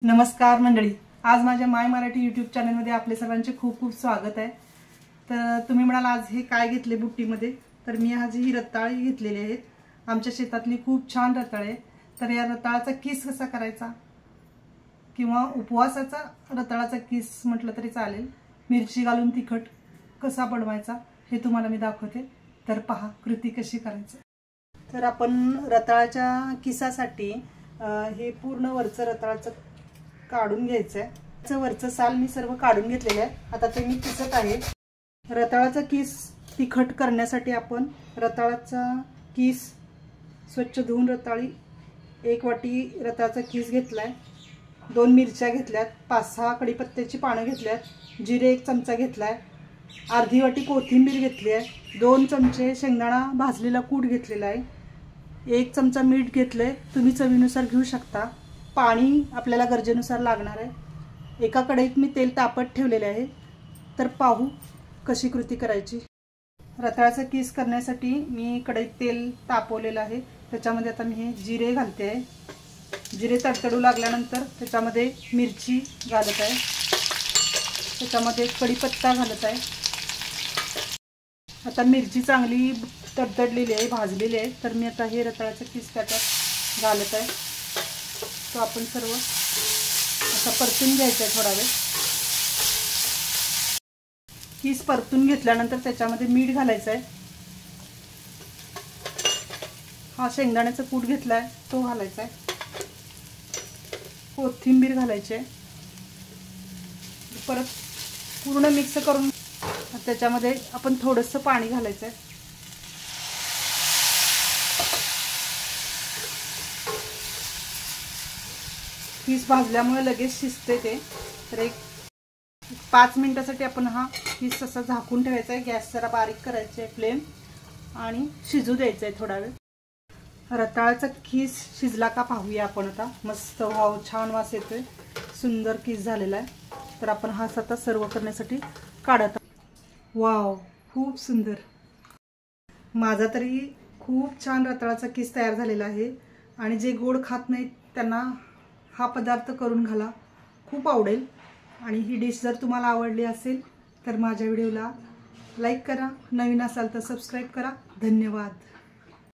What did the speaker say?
नमस्कार मंडळी, आज माझ्या माय मराठी यूट्यूब चॅनलमध्ये आपले सर्वांचे खूप खूप स्वागत आहे। तर तुम्ही म्हणाल आज हे काय घेतले बुट्टीमध्ये, तर मी आज ही रताळी घेतलेली आहेत। आमच्या शेतातली खूप छान रताळ आहे। तर या रताळाचा किस कसा करायचा किंवा उपवासाचा रताळाचा किस म्हटलं तरी चालेल, मिरची घालून तिखट कसा बनवायचा हे तुम्हाला मी दाखवते। तर पहा कृती कशी करायची। तर आपण रताळाच्या किसासाठी हे पूर्ण वरचं रताळाचं काढून घ्यायचं आहे। वरचं साल मी सर्व काढून घेतलेलं आहे। आता ते मी किसत आहे। रताळाचा किस तिखट करण्यासाठी आपण रताळाचा किस स्वच्छ धुवून रताळी 1 वाटी रताळाचा किस घेतलाय, 2 मिरच्या घेतल्यात, 5-6 कढीपत्त्याची पानं घेतल्यात, जिरे 1 चमचा घेतलाय, अर्धी वाटी कोथिंबीर घेतली आहे, 2 चमचे शेंगदाणा भाजलेला कूट घेतलेला आहे, 1 चमचा मीठ घेतलंय, तुम्ही चवीनुसार घेऊ शकता। पाणी आपल्याला गरजेनुसार लागणार आहे। एका कढईत मी तेल तापत ठेवलेले आहे। तर पाहू कशी कृती करायची। रताळाचा किस करण्यासाठी मी कढईत तेल तापवलेलं आहे। त्याच्यामध्ये आता मी हे जिरे घालते आहे। जिरे तडतडू लागल्यानंतर त्याच्यामध्ये मिरची घालत आहे, त्याच्यामध्ये कढीपत्ता घालत आहे। आता मिरची चांगली तडतडलेली आहे, भाजलेली आहे। तर मी आता हे रताळाचा किस त्याच्यात घालत आहे। तो आपण सर्व असा परतून घ्यायचा आहे थोडा वेळ। किस परतून घेतल्यानंतर त्याच्यामध्ये मीठ घालायचं आहे। हा शेंगदाण्याचा कूट घेतलाय तो घालायचा आहे, कोथिंबीर घालायची आहे, परत पूर्ण मिक्स करून त्याच्यामध्ये आपण थोडंसं पाणी घालायचं आहे। किस भाजल्यामुळे लगेच शिजते ते। तर एक 5 मिनिटासाठी आपण हा किस असा झाकून ठेवायचा आहे। गॅस जरा बारीक करायची आहे फ्लेम आणि शिजू द्यायचं आहे थोडा वेळ। रताळाचा किस शिजला का पाहूया आपण आता। मस्त वाव, छान वास येतोय, सुंदर किस झालेला आहे। तर आपण हा आता सर्व करण्यासाठी काढत आहोत। वाव, खूप सुंदर। माझा तरी खूप छान रताळाचा किस तयार झालेला आहे आणि जे गोड खात नाहीत त्यांना हा पदार्थ करून घाला, खूप आवडेल। आणि ही डिश जर तुम्हाला आवडली असेल तर माझ्या व्हिडिओला लाईक करा, नवीन असाल तर सबस्क्राईब करा। धन्यवाद।